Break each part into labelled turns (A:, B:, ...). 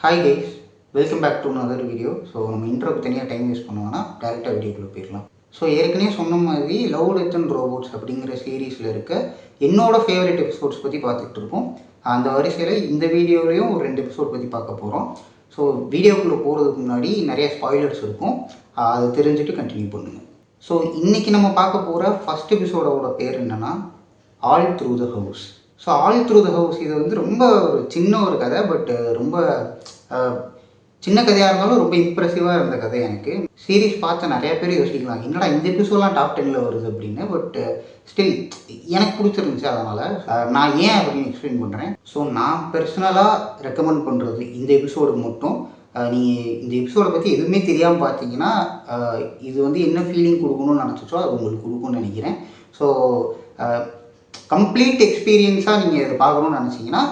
A: Hi guys, welcome back to another video. So நம்ம இன்ட்ரோக்கு தனியாக டைம் வேஸ்ட் பண்ணுவோம்னா டேரெக்டாக வீடியோக்குள்ளே போயிடலாம். ஸோ ஏற்கனவே சொன்ன மாதிரி லவ் டெத் அண்ட் ரோபோட்ஸ் அப்படிங்கிற சீரீஸில் இருக்க என்னோட ஃபேவரட் எபிசோட்ஸ் பற்றி பார்த்துட்டு இருக்கோம். அந்த வரிசையில் இந்த வீடியோலையும் ஒரு 2 எபிசோட் பற்றி பார்க்க போகிறோம். ஸோ வீடியோக்குள்ளே போகிறதுக்கு முன்னாடி நிறைய ஸ்பாய்லர்ஸ் இருக்கும், அதை தெரிஞ்சுட்டு கண்டினியூ பண்ணுங்கள். ஸோ இன்றைக்கி நம்ம பார்க்க போகிற ஃபஸ்ட் எபிசோடோட பேர் என்னென்னா all through the house. So all through the house இது வந்து ரொம்ப ஒரு சின்ன ஒரு கதை, பட் ரொம்ப சின்ன கதையாக இருந்தாலும் ரொம்ப இம்ப்ரெசிவாக இருந்த கதை. எனக்கு சீரீஸ் பார்த்த நிறைய பேர் யோசிக்கலாம், என்னடா இந்த எபிசோட்லாம் டாப் 10ல் வருது அப்படின்னு. பட் ஸ்டில் எனக்கு பிடிச்சிருந்துச்சு, அதனால் நான் ஏன் அப்படின்னு எக்ஸ்பிளைன் பண்ணுறேன். ஸோ நான் பர்சனலாக ரெக்கமெண்ட் பண்ணுறது இந்த எபிசோடு மட்டும். நீங்கள் இந்த எபிசோடை பற்றி எதுவுமே தெரியாமல் பார்த்தீங்கன்னா இது வந்து என்ன ஃபீலிங் கொடுக்கணும்னு நினச்சிச்சோ அது உங்களுக்கு கொடுக்கும்னு நினைக்கிறேன். ஸோ கம்ப்ளீட் எக்ஸ்பீரியன்ஸாக நீங்கள் இதை பார்க்கணுன்னு நினச்சிங்கன்னா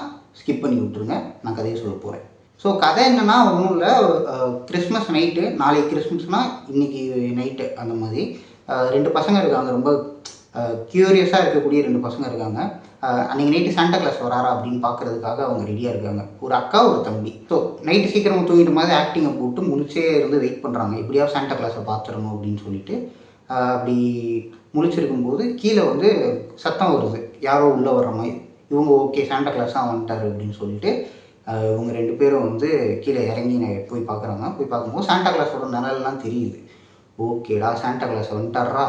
A: ஸ்கிப் பண்ணி விட்ருங்க, நான் கதையை சொல்ல போகிறேன். ஸோ கதை என்னென்னா ஒன்றும் இல்லை, கிறிஸ்மஸ் நைட்டு, நாளைக்கு கிறிஸ்மஸ்னால் இன்றைக்கி நைட்டு அந்த மாதிரி 2 பசங்க இருக்காங்க, ரொம்ப க்யூரியஸாக இருக்கக்கூடிய 2 பசங்க இருக்காங்க. அன்றைக்கி நைட்டு சாண்டா கிளாஸ் வராரா அப்படின்னு பார்க்குறதுக்காக அவங்க ரெடியாக இருக்காங்க, ஒரு அக்கா ஒரு தம்பி. ஸோ நைட்டு சீக்கிரமாக தூங்கிட்டு மாதிரி ஆக்டிங்கை போட்டு முழிச்சே இருந்து வெயிட் பண்ணுறாங்க, எப்படியாவது சாண்டா கிளாஸை பார்த்துடணும் அப்படின்னு சொல்லிட்டு. அப்படி முழிச்சிருக்கும்போது கீழே வந்து சத்தம் வருது, யாரோ உள்ளே வர்ற மாதிரி. இவங்க ஓகே சாண்டா கிளாஸாக வந்துட்டார் அப்படின்னு சொல்லிட்டு இவங்க 2 பேரும் வந்து கீழே இறங்கி போய் பார்க்குறாங்க. போய் பார்க்கும்போது சாண்டா கிளாஸோட நிழல்லாம் தெரியுது. ஓகேடா சாண்டா கிளாஸ் வந்துட்டாரா,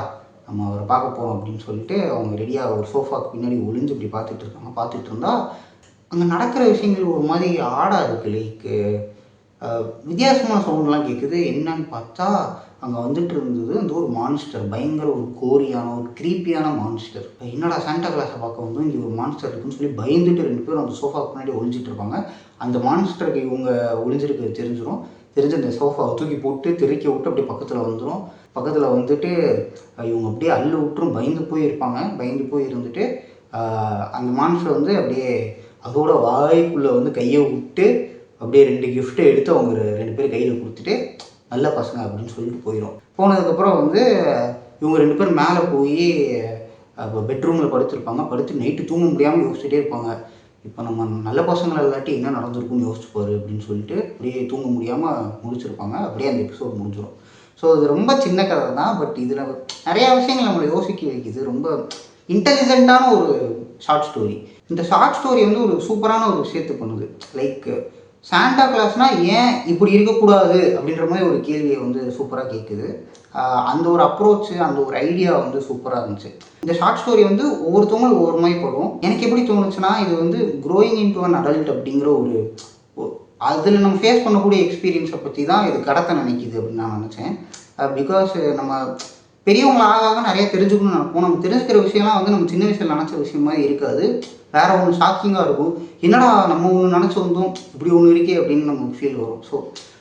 A: நம்ம அவரை பார்க்க போகிறோம் அப்படின்னு சொல்லிட்டு அவங்க ரெடியாக ஒரு சோஃபாவுக்கு பின்னாடி ஒளிஞ்சு இப்படி பார்த்துட்டு இருக்காங்க. பார்த்துட்டு இருந்தால் அங்கே நடக்கிற விஷயங்கள் ஒரு மாதிரி ஆடாக இருக்குது, லைக்கு வித்தியாசமான சவுண்ட்லாம் கேட்குது. என்னன்னு பார்த்தா அங்கே வந்துட்டு இருந்தது அந்த ஒரு மான்ஸ்டர், பயங்கர ஒரு கோரியான ஒரு க்ரீப்பியான மான்ஸ்டர். என்னடா சாண்டா கிளாஸை பார்க்க வந்து இங்கே ஒரு மான்ஸ்டர் இருக்குன்னு சொல்லி பயந்துட்டு 2 பேரும் அந்த சோஃபாவுக்கு முன்னாடி ஒழிஞ்சிட்டு இருப்பாங்க. அந்த மான்ஸ்டருக்கு இவங்க ஒழிஞ்சிருக்கு தெரிஞ்சு அந்த சோஃபாவை தூக்கி போட்டு தெறிக்க விட்டு அப்படியே பக்கத்தில் வந்துட்டு இவங்க அப்படியே அள்ளு விட்டுரும், பயந்து போய் இருந்துட்டு அந்த மான்ஸ்டர் வந்து அப்படியே அதோட வாய்க்குள்ளே வந்து கையை விட்டு அப்படியே 2 கிஃப்ட்டை எடுத்து அவங்க 2 பேர் கையில் கொடுத்துட்டு நல்ல பசங்க அப்படின்னு சொல்லிட்டு போனதுக்கப்புறம் வந்து இவங்க 2 பேர் மேலே போய் பெட்ரூமில் படுத்து நைட்டு தூங்க முடியாமல் யோசிச்சுட்டே இருப்பாங்க. இப்போ நம்ம நல்ல பசங்களை இல்லாட்டி என்ன நடந்திருக்குன்னு யோசிச்சுப்பாரு அப்படின்னு சொல்லிட்டு அப்படியே தூங்க முடியாமல் முடிச்சிருப்பாங்க. அப்படியே அந்த எபிசோட் முடிஞ்சிடும். ஸோ இது ரொம்ப சின்ன கதை தான், பட் இதில் நிறையா விஷயங்கள் நம்மளை யோசிக்க வைக்குது. ரொம்ப இன்டெலிஜென்ட்டான ஒரு ஷார்ட் ஸ்டோரி. இந்த ஷார்ட் ஸ்டோரி வந்து ஒரு சூப்பரான ஒரு விஷயத்தை பண்ணுது. லைக் சாண்டா கிளாஸ்னால் ஏன் இப்படி இருக்கக்கூடாது அப்படின்ற மாதிரி ஒரு கேள்வியை வந்து சூப்பராக கேட்குது. அந்த ஒரு அப்ரோச்சு, அந்த ஒரு ஐடியா வந்து சூப்பராக இருந்துச்சு. இந்த ஷார்ட் ஸ்டோரி வந்து ஒவ்வொருத்தவங்களும் ஒவ்வொரு மாதிரி படும். எனக்கு எப்படி தோணுச்சுன்னா, இது வந்து க்ரோயிங் இன்டு அன் அடல்ட் அப்படிங்கிற ஒரு அதில் நம்ம ஃபேஸ் பண்ணக்கூடிய எக்ஸ்பீரியன்ஸை பற்றி தான் இது கடத்த நினைக்கிது அப்படின்னு நான் நினச்சேன். பிகாஸ் நம்ம பெரியவங்களாக நிறைய தெரிஞ்சுக்கணும்னு நினைப்போம். நம்ம தெரிஞ்சுக்கிற விஷயம்லாம் வந்து நம்ம சின்ன வயசில் நினச்ச விஷயம் மாதிரி இருக்காது, வேறு ஒன்று ஷாக்கிங்காக இருக்கும். என்னடா நம்ம ஒன்று நினச்சி வந்தோம், இப்படி ஒன்று இருக்கே அப்படின்னு நமக்கு ஃபீல் வரும்.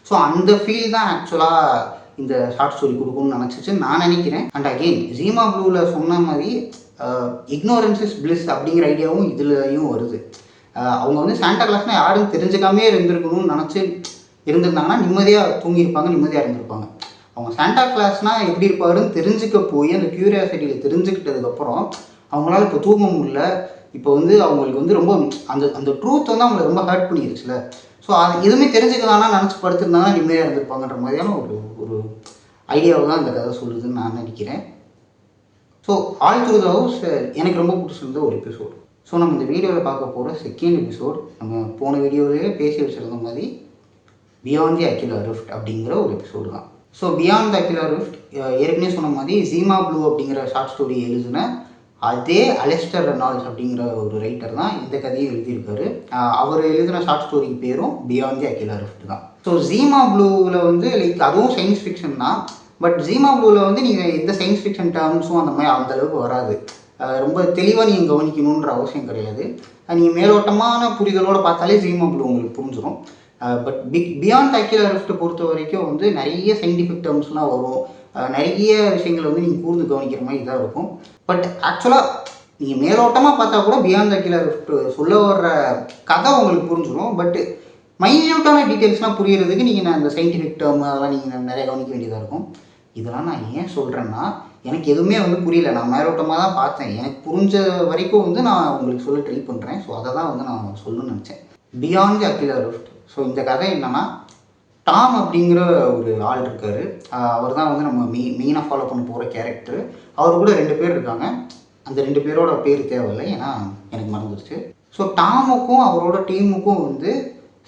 A: ஸோ அந்த ஃபீல் தான் ஆக்சுவலாக இந்த ஷார்ட் ஸ்டோரி கொடுக்கும்னு நினச்சிச்சு நான் நினைக்கிறேன். அண்ட் அகெயின் ஜீமா ப்ளூவில் சொன்ன மாதிரி இக்னோரன்ஸ் இஸ் பிளிஸ் அப்படிங்கிற ஐடியாவும் இதுலேயும் வருது. அவங்க வந்து சாண்டா கிளாஸ்னால் யாரும் தெரிஞ்சுக்காமே இருந்திருக்கணும்னு நினச்சி இருந்திருந்தாங்கன்னா நிம்மதியாக தூங்கியிருப்பாங்க, நிம்மதியாக இருந்திருப்பாங்க. அவங்க சாண்டா கிளாஸ்னால் எப்படி இருப்பாருன்னு தெரிஞ்சுக்க போய் அந்த க்யூரியாசிட்டியில் தெரிஞ்சுக்கிட்டதுக்கப்புறம் அவங்களால இப்போ தூங்க முடியல. இப்போ வந்து அவங்களுக்கு வந்து ரொம்ப அந்த ட்ரூத் வந்து அவங்களை ரொம்ப ஹர்ட் பண்ணிடுச்சுல. ஸோ அது எதுவுமே தெரிஞ்சுக்கலாம்னா நினச்சி படுத்துருந்தாங்கன்னா நிம்மதியாக இருந்திருப்பாங்கன்ற மாதிரியான ஒரு ஐடியாவை தான் இந்த கதை சொல்லுதுன்னு நான் நினைக்கிறேன். So all through the house எனக்கு ரொம்ப பிடிச்சிருந்த ஒரு எபிசோடு. ஸோ நம்ம இந்த வீடியோவில் பார்க்க போகிற செகண்ட் எபிசோட், நம்ம போன வீடியோவிலேயே பேசி வச்சுருந்த மாதிரி பியாண்ட் தி அகிலா ரிஃப்ட் அப்படிங்கிற ஒரு எபிசோடு தான். So beyond the Akila rift ஏற்கனவே சொன்ன மாதிரி ஜீமா ப்ளூ அப்படிங்கிற ஷார்ட் ஸ்டோரி எழுதின அதே அலெஸ்டர் ரெனால்ட்ஸ் அப்படிங்கிற ஒரு ரைட்டர் தான் இந்த கதையை எழுதியிருக்காரு. அவர் எழுதின ஷார்ட் ஸ்டோரிக்கு பேரும் பியாண்ட் தி அகிலா ரிஃப்ட் தான். ஸோ ஜீமா ப்ளூவில் வந்து லைக் அதுவும் சயின்ஸ் ஃபிக்ஷன் தான், பட் ஜீமா ப்ளூவில் வந்து நீங்கள் எந்த சயின்ஸ் ஃபிக்ஷன் டேர்ம்ஸும் அந்த மாதிரி அந்தளவுக்கு வராது. ரொம்ப தெளிவாக நீங்கள் கவனிக்கணுன்ற அவசியம் கிடையாது. நீங்கள் மேலோட்டமான புரிதலோடு பார்த்தாலே ஜீமா ப்ளூ உங்களுக்கு புரிஞ்சிடும். பட் பியாண்ட் அகிலா ரிஃப்ட் பொறுத்த வரைக்கும் வந்து நிறைய சயின்டிஃபிக் டேர்ம்ஸ்லாம் வரும், நிறைய விஷயங்கள் வந்து நீங்கள் கூர்ந்து கவனிக்கிற மாதிரி இதாக இருக்கும். பட் ஆக்சுவலாக நீங்கள் மேலோட்டமாக பார்த்தா கூட பியாண்ட் அகிலா ரிஃப்ட் சொல்ல வர்ற கதை உங்களுக்கு புரிஞ்சிடும். பட் மைன்யூட்டான டீட்டெயில்ஸ்லாம் புரியறதுக்கு நீங்கள் அந்த சயின்டிஃபிக் டேர்ம் அதெல்லாம் நீங்கள் நிறைய கவனிக்க வேண்டியதாக இருக்கும். இதெல்லாம் நான் ஏன் சொல்கிறேன்னா, எனக்கு எதுவுமே வந்து புரியல, நான் மேலோட்டமாக தான் பார்த்தேன். எனக்கு புரிஞ்ச வரைக்கும் வந்து நான் உங்களுக்கு சொல்ல ட்ரை பண்ணுறேன். ஸோ அதை தான் வந்து நான் சொல்லணும்னு நினச்சேன். Beyond the Akila rift so இந்த கதை என்னென்னா, டாம் அப்படிங்கிற ஒரு ஆள் இருக்கார். அவர் தான் வந்து நம்ம மெயினாக ஃபாலோ பண்ண போகிற கேரக்டர். அவர் கூட 2 பேர் இருக்காங்க. அந்த 2 பேரோட பேர் தேவையில்லை, ஏன்னா எனக்கு மறந்துடுச்சு. ஸோ டாமுக்கும் அவரோட டீமுக்கும் வந்து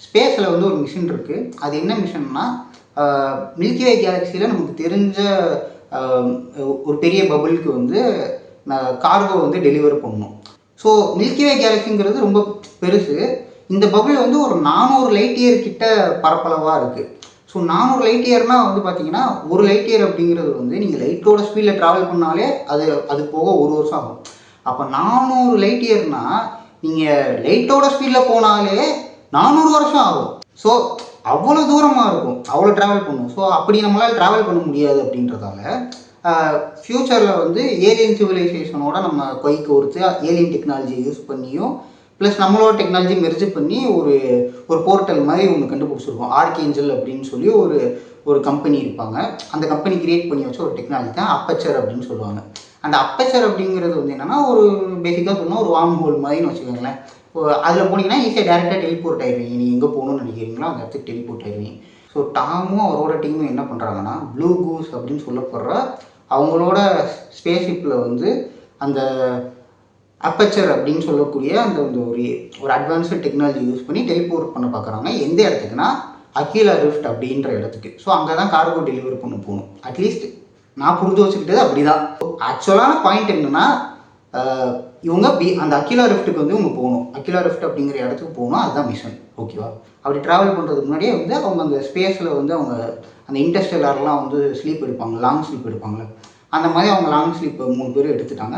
A: ஸ்பேஸில் வந்து ஒரு மிஷின் இருக்குது. அது என்ன மிஷன்னா, மில்கி வே கேலக்சியில் நமக்கு தெரிஞ்ச ஒரு பெரிய பபுளுக்கு வந்து கார்கோ வந்து டெலிவர் பண்ணணும். ஸோ மில்கி வே கேலக்சிங்கிறது ரொம்ப பெருசு. இந்த பபுள் வந்து ஒரு 400 லைட் இயர் கிட்ட பரப்பளவாக இருக்குது. ஸோ 400 லைட் இயர்னால் வந்து பார்த்தீங்கன்னா, ஒரு லைட் இயர் அப்படிங்கிறது வந்து நீங்கள் லைட்டோட ஸ்பீடில் ட்ராவல் பண்ணாலே அது போக 1 வருஷம் ஆகும். அப்போ 400 லைட் இயர்னால் நீங்கள் லைட்டோட ஸ்பீடில் போனாலே 400 வருஷம் ஆகும். ஸோ அவ்வளோ தூரமாக இருக்கும், அவ்வளோ ட்ராவல் பண்ணும். ஸோ அப்படி நம்மளால் ட்ராவல் பண்ண முடியாது அப்படின்றதால ஃப்யூச்சரில் வந்து ஏலியன் சிவிலைசேஷனோட நம்ம கைக்கு ஒருத்து ஏலியன் டெக்னாலஜியை யூஸ் பண்ணியும் ப்ளஸ் நம்மளோட டெக்னாலஜி மெர்ஜ் பண்ணி ஒரு போர்ட்டல் மாதிரி ஒன்று கண்டுபிடிச்சிருக்கோம். ஆர்க்ஏஞ்சல் அப்படின்னு சொல்லி ஒரு கம்பெனி இருப்பாங்க. அந்த கம்பெனி கிரியேட் பண்ணி வச்ச ஒரு டெக்னாலஜி தான் அப்பச்சர் அப்படின்னு சொல்லுவாங்க. அந்த அப்பச்சர் அப்படிங்கிறது வந்து என்னென்னா, ஒரு பேசிக்காக சொன்னால் ஒரு வார்ம் ஹோல் மாதிரின்னு வச்சுக்கோங்களேன். அதில் போனீங்கன்னா ஈஸியாக டேரெக்டாக டெலிபோர்ட் ஆயிடுவீங்க. நீங்கள் எங்கே போகணும்னு நினைக்கிறீங்களோ அந்த இடத்துக்கு டெலிபோர்ட் ஆயிடுவீங்க. ஸோ டாமும் அவரோட டீமும் என்ன பண்ணுறாங்கன்னா, ப்ளூ கூஸ் அப்படின்னு சொல்லப்படுற அவங்களோட ஸ்பேஸ்ஷிப்பில் வந்து அந்த அப்பச்சர் அப்படின்னு சொல்லக்கூடிய அந்த ஒரு அட்வான்ஸ்டு டெக்னாலஜி யூஸ் பண்ணி டெலிபோர்ட் பண்ண பார்க்குறாங்க. எந்த இடத்துக்குன்னா, அகிலா ரிஃப்ட் அப்படின்ற இடத்துக்கு. ஸோ அங்கே தான் கார்கோ டெலிவரி பண்ண போகணும். அட்லீஸ்ட் நான் புரிஞ்சு வச்சுக்கிட்டது அப்படி தான். ஆக்சுவலான பாயிண்ட் என்னென்னா, இவங்க அந்த அகிலா ரிஃப்ட்டுக்கு வந்து இவங்க போகணும். அகிலா ரிஃப்ட் அப்படிங்கிற இடத்துக்கு போகணும். அதுதான் மிஷன். ஓகேவா? அப்படி ட்ராவல் பண்ணுறதுக்கு முன்னாடியே வந்து அவங்க அந்த ஸ்பேஸில் வந்து அவங்க அந்த இன்டர்ஸ்டெல்லார்லாம் வந்து ஸ்லீப் எடுப்பாங்க, லாங் ஸ்லீப் எடுப்பாங்களே, அந்த மாதிரி அவங்க லாங் ஸ்லீப் 3 பேர் எடுத்துட்டாங்க.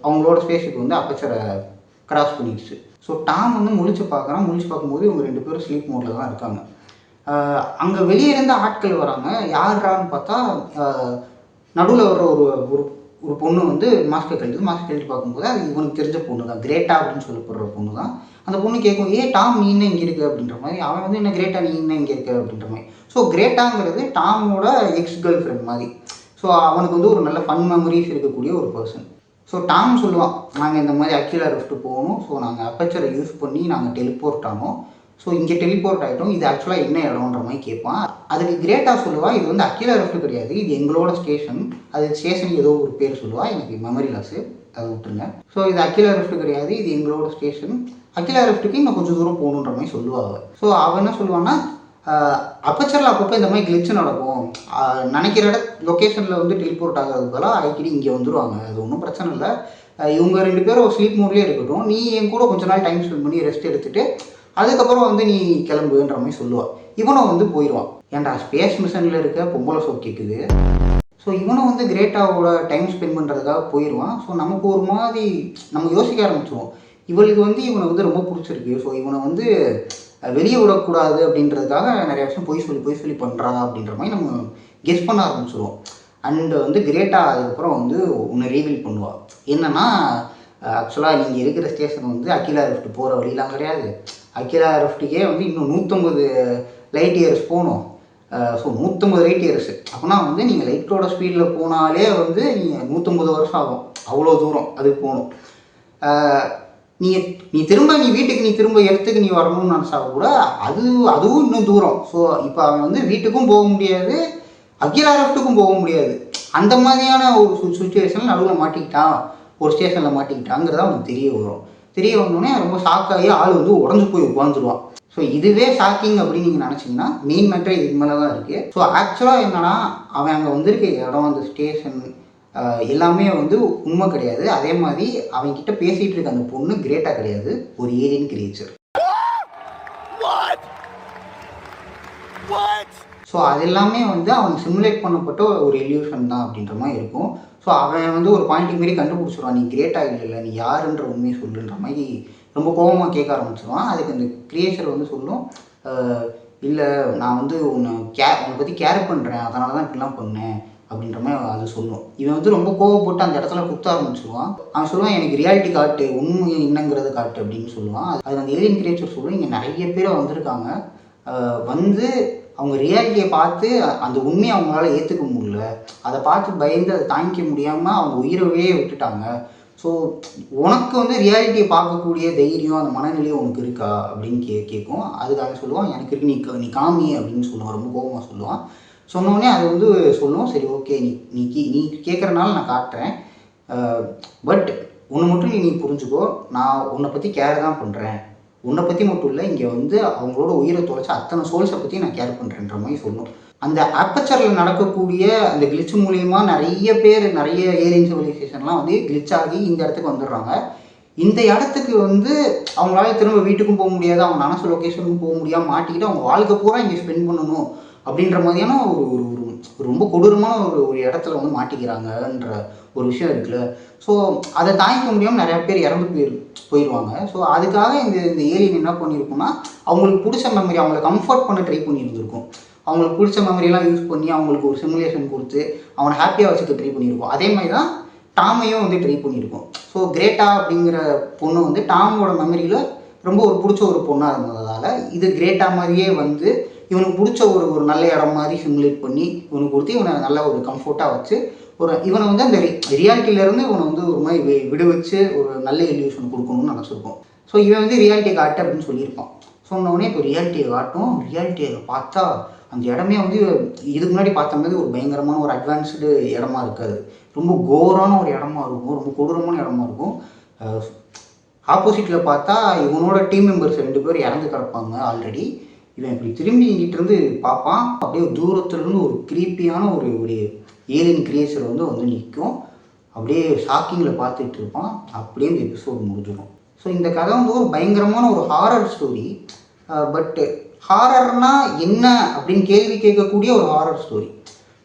A: அவங்களோட ஸ்பேஸுக்கு வந்து அப்பச்சரை கிராஸ் பண்ணிடுச்சு. ஸோ டாம் வந்து முழிச்சு பார்க்கும்போது இவங்க 2 பேரும் ஸ்லீப் மோடில் தான் இருக்காங்க. அங்கே வெளியே இருந்த ஆட்கள் வராங்க. யாரான்னு பார்த்தா, நடுவில் வர்ற ஒரு பொண்ணு வந்து மாஸ்க் கழிட்டு பார்க்கும்போது அது இவனுக்கு தெரிஞ்ச பொண்ணு தான், கிரேட்டா அப்படின்னு சொல்லப்படுற பொண்ணு தான். அந்த பொண்ணு கேட்கும், டாம் நீ என்ன இங்கே இருக்க அப்படின்ற மாதிரி. அவன் வந்து என்ன கிரேட்டா நீ என்ன இங்கே இருக்க அப்படின்ற மாதிரி. ஸோ கிரேட்டாங்கிறது டாமோட எக்ஸ் கேர்ள் ஃப்ரெண்ட் மாதிரி. ஸோ அவனுக்கு வந்து ஒரு நல்ல ஃபன் மெமரிஸ் இருக்கக்கூடிய ஒரு பர்சன். ஸோ டாம் சொல்லுவான், நாங்கள் இந்த மாதிரி அகிலா ரிஃப்ட் போகணும். ஸோ நாங்கள் அப்பச்சரை யூஸ் பண்ணி நாங்கள் டெலிபோர்ட் ஆனோம். ஸோ இங்கே டெலிபோர்ட் ஆகிட்டோம். இது ஆக்சுவலாக என்ன இடம்ன்ற மாதிரி கேட்பான். அதுக்கு கிரேட்டாக சொல்லுவாள், இது வந்து அகிலா ரிஃப்ட் கிடையாது, இது எங்களோட ஸ்டேஷன். அது ஸ்டேஷனுக்கு ஏதோ ஒரு பேர் சொல்லுவாள், எனக்கு மெமரி லாஸு, அதை விட்டுருங்க. ஸோ இது அகிலா ரிஃப்ட் கிடையாது, இது எங்களோட ஸ்டேஷன். அகிலா ரிஃப்ட்டுக்கு இன்னும் கொஞ்சம் தூரம் போகணுன்ற மாதிரி சொல்லுவாள். ஸோ அவன் என்ன சொல்லுவான்னா, அப்பச்சரில் அப்பப்போ இந்த மாதிரி கிளிச்சு நடக்கும், நினைக்கிற லொக்கேஷனில் வந்து டெலிபோர்ட் ஆகிறதுக்கெல்லாம் அடிக்கடி இங்கே வந்துடுவாங்க, அது ஒன்றும் பிரச்சனை இல்லை. இவங்க 2 பேரும் ஸ்லீப் மோட்லேயே இருக்கட்டும், நீ என் கூட கொஞ்ச நாள் டைம் ஸ்பெண்ட் பண்ணி ரெஸ்ட் எடுத்துகிட்டு அதுக்கப்புறம் வந்து நீ கிளம்புன்ற மாதிரி சொல்லுவாள். இவனும் வந்து போயிடுவான். ஏன்டா ஸ்பேஸ் மிஷனில் இருக்க பொம்பளை ஷோ கேட்குது. ஸோ இவனும் வந்து கிரேட்டாவோட டைம் ஸ்பெண்ட் பண்ணுறதுக்காக போயிடுவான். ஸோ நமக்கு ஒரு மாதிரி நம்ம யோசிக்க ஆரம்பிச்சிடுவோம், இவளுக்கு வந்து இவனை வந்து ரொம்ப பிடிச்சிருக்கு, ஸோ இவனை வந்து வெளியே விடக்கூடாது அப்படின்றதுக்காக நிறைய விஷயம் பொய் சொல்லி பண்ணுறா அப்படின்ற மாதிரி நம்ம கெஸ் பண்ண ஆரம்பிச்சிடுவோம். அண்டு வந்து கிரேட்டா அதுக்கப்புறம் வந்து ஒன்று ரீவீல் பண்ணுவாள். என்னென்னா, ஆக்சுவலாக நீங்கள் இருக்கிற ஸ்டேஷன் வந்து அகிலா ரிஃப்ட் போகிற வழியெலாம் கிடையாது. அகிலா ரிஃப்ட்டுக்கே வந்து இன்னும் 150 லைட் இயர்ஸ் போகணும். ஸோ 150 லைட் இயர்ஸ் அப்படின்னா வந்து நீங்கள் லைட்டோட ஸ்பீடில் போனாலே வந்து நீங்கள் 150 வருஷம் ஆகும். அவ்வளோ தூரம் அதுக்கு போகணும். நீ திரும்ப இடத்துக்கு நீ வரணும்னு நினச்சா கூட அதுவும் இன்னும் தூரம். ஸோ இப்போ அவன் வந்து வீட்டுக்கும் போக முடியாது, அகிலா ரிஃப்ட்டுக்கும் போக முடியாது. அந்த மாதிரியான ஒரு சுச்சுவேஷனில் நடுவில் மாட்டிக்கிட்டான், ஒரு ஸ்டேஷனில் மாட்டிக்கிட்டாங்கிறத அவனுக்கு தெரிய வந்தோடனே ரொம்ப ஷாக்காகி ஆள் வந்து உடஞ்சி போய் உட்காந்துருவான். ஸோ இதுவே ஷாக்கிங் அப்படின்னு நீங்கள் நினச்சிங்கன்னா, மெயின் மேட்டர் இதுக்கு மேலே தான் இருக்குது. ஸோ ஆக்சுவலாக என்னன்னா, அவன் அங்கே வந்திருக்க இடம், அந்த ஸ்டேஷன் எல்லாமே வந்து உண்மை கிடையாது. அதே மாதிரி அவன்கிட்ட பேசிகிட்டு இருக்க அந்த பொண்ணு கிரேட்டா கிடையாது, ஒரு ஏலியன் கிரியேச்சர். ஸோ அது எல்லாமே வந்து அவன் சிமுலேட் பண்ணப்பட்ட ஒரு இல்யூஷன் தான் அப்படின்ற மாதிரி இருக்கும். ஸோ அவன் வந்து ஒரு பாயிண்ட்டுக்கு மாரி கண்டுபிடிச்சிடுவான், நீ கிரேட்டா இல்லை, நீ யாருன்ற உண்மையை சொல்லுன்ற மாதிரி ரொம்ப கோபமாக கேட்க ஆரம்பிச்சிடுவான். அதுக்கு அந்த கிரியேச்சர் வந்து சொல்லும், இல்லை நான் வந்து உன்னை பற்றி கேர் பண்ணுறேன், அதனால தான் இப்படிலாம் பண்ணேன் அப்படின்ற மாதிரி அது சொல்லும். இவன் வந்து ரொம்ப கோவப்பட்டு அந்த இடத்துல குத்த ஆரம்பிச்சிடுவான். அவன் சொல்லுவான், எனக்கு ரியாலிட்டி காட்டு, உண்மை என்னங்கிறது காட்டு அப்படின்னு சொல்லுவான். அது அந்த ஏலியன் கிரியேச்சர் சொல்லுவோம், இங்கே நிறைய பேர் வந்திருக்காங்க, வந்து அவங்க ரியாலிட்டியை பார்த்து அந்த உண்மையை அவங்களால ஏற்றுக்க முடியல, அதை பார்த்து பயந்து அதை தாங்கிக்க முடியாமல் அவங்க உயிரவே விட்டுட்டாங்க. ஸோ உனக்கு வந்து ரியாலிட்டியை பார்க்கக்கூடிய தைரியம் அந்த மனநிலையும் உனக்கு இருக்கா அப்படின்னு கேட்கும். அதுக்காக சொல்லுவான் எனக்கு இருக்கு, நீ காமி அப்படின்னு சொல்லுவான், ரொம்ப கோபமாக சொல்லுவான். சொன்னோடனே அது வந்து சொல்லுவோம், சரி ஓகே நீ கேட்குறனால நான் காட்டுறேன், பட் ஒன்று மட்டும் நீ புரிஞ்சுக்கோ, நான் உன்னை பற்றி கேர் தான் பண்ணுறேன், உன்னை பற்றி மட்டும் இல்லை, இங்கே வந்து அவங்களோட உயிரை தொலைச்ச அத்தனை சோல்ஸை பற்றி நான் கேர் பண்ணுறேன்ற மாதிரி சொல்லும். அந்த அப்பச்சரில் நடக்கக்கூடிய அந்த கிளிச் மூலியமா நிறைய பேர் நிறைய ஏலியன் சிவிலைசேஷன்லாம் வந்து கிளிச் ஆகி இந்த இடத்துக்கு வந்துடுறாங்க. இந்த இடத்துக்கு வந்து அவங்களால திரும்ப வீட்டுக்கும் போக முடியாது, அவங்க நினச்ச லொக்கேஷனுக்கும் போக முடியாமல் மாட்டிக்கிட்டு அவங்க வாழ்க்கை பூரா இங்கே ஸ்பெண்ட் பண்ணணும் அப்படின்ற மாதிரியான ஒரு ஒரு ரொம்ப கொடூரமான ஒரு இடத்துல வந்து மாட்டிக்கிறாங்கன்ற ஒரு விஷயம் இருக்குல்ல. ஸோ அதை தாங்கிக்க முடியாமல் நிறையா பேர் இறந்து போயிடுவாங்க. ஸோ அதுக்காக இந்த ஏலியன் என்ன பண்ணியிருக்குன்னா அவங்களுக்கு பிடிச்ச மெமரி அவங்கள கம்ஃபர்ட் பண்ண ட்ரை பண்ணியிருந்திருக்கும். அவங்களுக்கு பிடிச்ச மெமரியெல்லாம் யூஸ் பண்ணி அவங்களுக்கு ஒரு சிமுலேஷன் கொடுத்து அவனை ஹாப்பியாக வச்சுக்க ட்ரை பண்ணியிருக்கோம். அதே மாதிரி தான் டாமையும் வந்து ட்ரை பண்ணியிருக்கோம். ஸோ கிரேட்டா அப்படிங்கிற பொண்ணு வந்து டாமோட மெமரியில் ரொம்ப ஒரு பிடிச்ச ஒரு பொண்ணாக இருந்ததால் இது கிரேட்டா மாதிரியே வந்து இவனுக்கு பிடிச்ச ஒரு நல்ல இடம் மாதிரி சிமுலேட் பண்ணி இவனுக்கு கொடுத்து இவனை நல்ல ஒரு கம்ஃபர்ட்டாக வச்சு இவனை வந்து அந்த ரியாலிட்டியிலேருந்து இவனை வந்து ஒரு மாதிரி விடுவிச்சு ஒரு நல்ல இல்யூஷன் கொடுக்கணும்னு நினச்சிருக்கோம். ஸோ இவன் வந்து ரியாலிட்டியை காட்டு அப்படின்னு சொல்லியிருப்பான். சொன்னோடனே இப்போ ரியாலிட்டியை காட்டும். ரியாலிட்டியை பார்த்தா அந்த இடமே வந்து இதுக்கு முன்னாடி பார்த்த மாதிரி ஒரு பயங்கரமான ஒரு அட்வான்ஸ்டு இடமா இருக்காது, ரொம்ப கோரான ஒரு இடமா இருக்கும், ரொம்ப கொடூரமான இடமா இருக்கும். ஆப்போசிட்டில் பார்த்தா இவனோட டீம் மெம்பர்ஸ் 2 பேர் இறந்து கிடப்பாங்க ஆல்ரெடி. இவன் இப்படி திரும்பி இங்கிட்டிருந்து பார்ப்பான், அப்படியே தூரத்துலேருந்து ஒரு க்ரீப்பியான ஒரு ஏலியன் கிரியேச்சர் வந்து நிற்கும். அப்படியே ஷாக்கிங்கில் பார்த்துட்டு இருப்பான். அப்படியே இந்த எபிசோடு முடிஞ்சிடும். ஸோ இந்த கதை வந்து ஒரு பயங்கரமான ஒரு ஹாரர் ஸ்டோரி. பட் ஹாரர்னா என்ன அப்படின்னு கேள்வி கேட்கக்கூடிய ஒரு ஹாரர் ஸ்டோரி.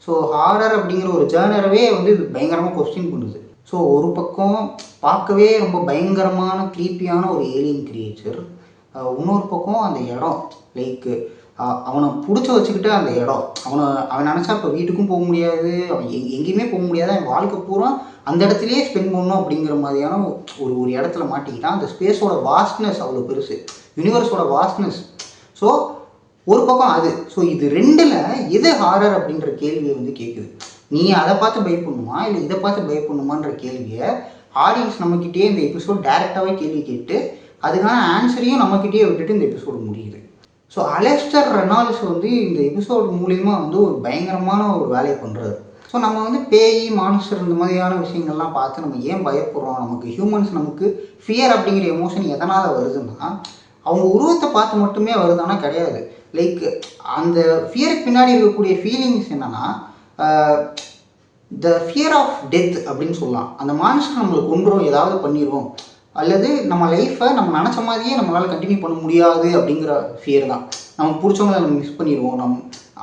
A: ஸோ ஹாரர் அப்படிங்கிற ஒரு ஜேர்னரவே வந்து இது பயங்கரமாக கொஸ்டின் பண்ணுது. ஸோ ஒரு பக்கம் பார்க்கவே ரொம்ப பயங்கரமான க்ரீப்பியான ஒரு ஏலியன் கிரியேச்சர், இன்னொரு பக்கம் அந்த இடம் லைக் அவனை பிடிச்சி வச்சுக்கிட்டு அந்த இடம் அவன் நினச்சா இப்போ வீட்டுக்கும் போக முடியாது, அவன் எங்கேயுமே போக முடியாது, அவன் வாழ்க்கை பூரா அந்த இடத்துலையே ஸ்பெண்ட் பண்ணணும் அப்படிங்கிற மாதிரியான ஒரு இடத்துல மாட்டிக்கிட்டான். அந்த ஸ்பேஸோட வாஸ்ட்னஸ் அவ்வளோ பெருசு, யூனிவர்ஸோட வாஸ்ட்னஸ். ஸோ ஒரு பக்கம் அது. ஸோ இது ரெண்டில் எது ஹாரர் அப்படின்ற கேள்வியை வந்து கேட்குது. நீ அதை பார்த்து பயப்படணுமா இல்லை இதை பார்த்து பயப்படணுமான்ற கேள்வியை ஆடியன்ஸ் நம்மக்கிட்டே இந்த எபிசோட் டைரெக்டாகவே கேள்வி கேட்டு அதுக்கான ஆன்சரையும் நம்மக்கிட்டே விட்டுட்டு இந்த எபிசோடு முடியுது. ஸோ அலெஸ்டர் ரெனால்ட்ஸ் வந்து இந்த எபிசோடு மூலிமா வந்து ஒரு பயங்கரமான ஒரு வேலையை பண்ணுறாரு. ஸோ நம்ம வந்து பேய் மான்ஸ்டர் இந்த மாதிரியான விஷயங்கள்லாம் பார்த்து நம்ம ஏன் பயப்படுறோம், நமக்கு ஹியூமன்ஸ் நமக்கு ஃபியர் அப்படிங்கிற எமோஷன் எதனால் வருதுன்னா அவங்க உருவத்தை பார்த்து மட்டுமே வருதானா கிடையாது. லைக் அந்த ஃபியருக்கு பின்னாடி இருக்கக்கூடிய ஃபீலிங்ஸ் என்னென்னா த ஃபியர் ஆஃப் டெத் அப்படின்னு சொல்லலாம். அந்த மான்ஸ்டர் நம்மளை கொன்றும் ஏதாவது பண்ணிடுவோம் அல்லது நம்ம லைஃப்பை நம்ம நினச்ச மாதிரியே நம்மளால் கண்டினியூ பண்ண முடியாது அப்படிங்கிற ஃபியர் தான். நமக்கு பிடிச்சவங்களை நம்ம மிஸ் பண்ணிடுவோம்,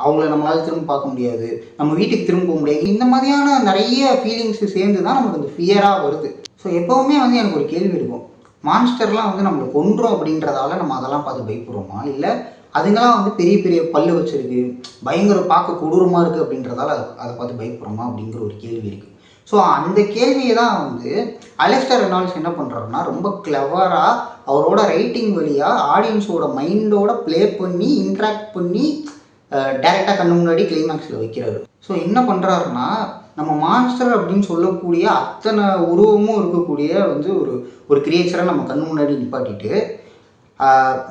A: அவங்கள நம்மளால் திரும்ப பார்க்க முடியாது, நம்ம வீட்டுக்கு திரும்ப போக முடியாது, இந்த மாதிரியான நிறைய ஃபீலிங்ஸ் சேர்ந்து தான் நமக்கு அந்த ஃபியராக வருது. ஸோ எப்போவுமே வந்து எனக்கு ஒரு கேள்வி இருக்கும், மான்ஸ்டர்லாம் வந்து நம்மளை கொன்றோம் அப்படின்றதால நம்ம அதெல்லாம் பார்த்து பயப்படுறோமா, இல்லை அதுங்கெல்லாம் வந்து பெரிய பெரிய பல்லு வச்சுருக்கு பயங்கர பார்க்க கொடூரமாக இருக்குது அப்படின்றதால அதை பார்த்து பயப்படுறோமா அப்படிங்கிற ஒரு கேள்வி இருக்குது. ஸோ அந்த கேள்வியை தான் வந்து அலெஸ்டர் ரெனால்ட்ஸ் என்ன பண்ணுறாருன்னா ரொம்ப கிளவராக அவரோட ரைட்டிங் வழியாக ஆடியன்ஸோட மைண்டோட ப்ளே பண்ணி இன்ட்ராக்ட் பண்ணி டைரெக்டாக கண்ணு முன்னாடி கிளைமேக்ஸில் வைக்கிறாரு. ஸோ என்ன பண்ணுறாருன்னா நம்ம மான்ஸ்டர் அப்படின்னு சொல்லக்கூடிய அத்தனை உருவமும் இருக்கக்கூடிய வந்து ஒரு கிரியேச்சரை நம்ம கண்ணு முன்னாடி நிப்பாட்டிட்டு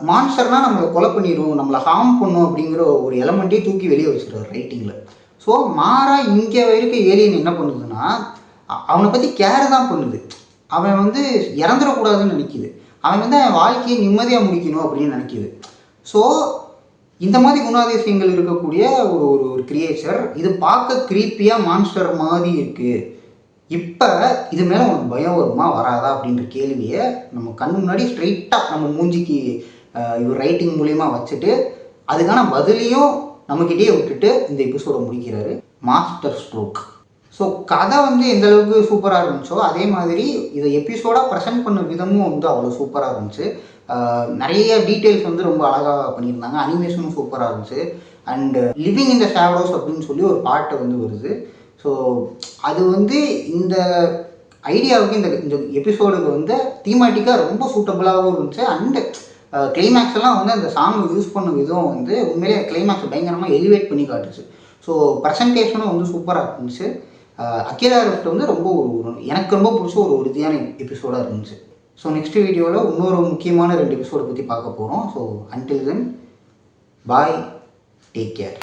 A: மான்ஸ்டர்னால் நம்மளை கொலை பண்ணிடும், நம்மளை ஹார்ம் பண்ணும் அப்படிங்கிற ஒரு எலமெண்ட்டே தூக்கி வெளியே வச்சுருவார் ரைட்டிங்கில். ஸோ மாறா இங்கே இருக்க ஏலியன் என்ன பண்ணுதுன்னா அவனை பற்றி கேர் தான் பண்ணுது. அவன் வந்து இறந்துடக்கூடாதுன்னு நினைக்கிது, அவன் வந்து அவன் வாழ்க்கையை நிம்மதியாக முடிக்கணும் அப்படின்னு நினைக்கிது. ஸோ இந்த மாதிரி குணாதிசயங்கள் இருக்கக்கூடிய ஒரு கிரியேச்சர் இது பார்க்க க்ரீப்பியாக மான்ஸ்டர் மாதிரி இருக்குது. இப்போ இது மேலே உனக்கு பயம் வருமா வராதா அப்படின்ற கேள்வியை நம்ம கண் முன்னாடி ஸ்ட்ரைட்டாக நம்ம மூஞ்சிக்கு இவர் ரைட்டிங் மூலியமாக வச்சுட்டு அதுக்கான பதிலையும் நம்மக்கிட்டே விட்டுட்டு இந்த எபிசோடை முடிக்கிறாரு. Master stroke. ஸோ கதை வந்து எந்த அளவுக்கு சூப்பராக இருந்துச்சோ அதே மாதிரி இதை எபிசோடாக ப்ரெசென்ட் பண்ண விதமும் வந்து அவ்வளோ சூப்பராக இருந்துச்சு. நிறைய டீட்டெயில்ஸ் வந்து ரொம்ப அழகாக பண்ணியிருந்தாங்க, அனிமேஷனும் சூப்பராக இருந்துச்சு. And living in the shadows அப்படின்னு சொல்லி ஒரு பாட்டு வந்து வருது. ஸோ அது வந்து இந்த ஐடியாவுக்கு இந்த எபிசோடுக்கு வந்து தீமாட்டிக்காக ரொம்ப சூட்டபுளாகவும் இருந்துச்சு. அண்டு கிளைமேக்ஸ் எல்லாம் வந்து அந்த சாங் யூஸ் பண்ண விதம் வந்து உண்மையிலே கிளைமேக்ஸ் பயங்கரமாக எலிவேட் பண்ணி காட்டுச்சு. ஸோ ப்ரெசன்டேஷனும் வந்து சூப்பராக இருந்துச்சு. அகிலா லெஃப்ட் வந்து ரொம்ப எனக்கு ரொம்ப பிடிச்ச ஒரு உறுதியான எபிசோடாக இருந்துச்சு. ஸோ நெக்ஸ்ட் வீடியோவில் இன்னொரு முக்கியமான 2 எபிசோடை பற்றி பார்க்க போகிறோம். ஸோ அன்டில் தென் பாய், டேக் கேர்.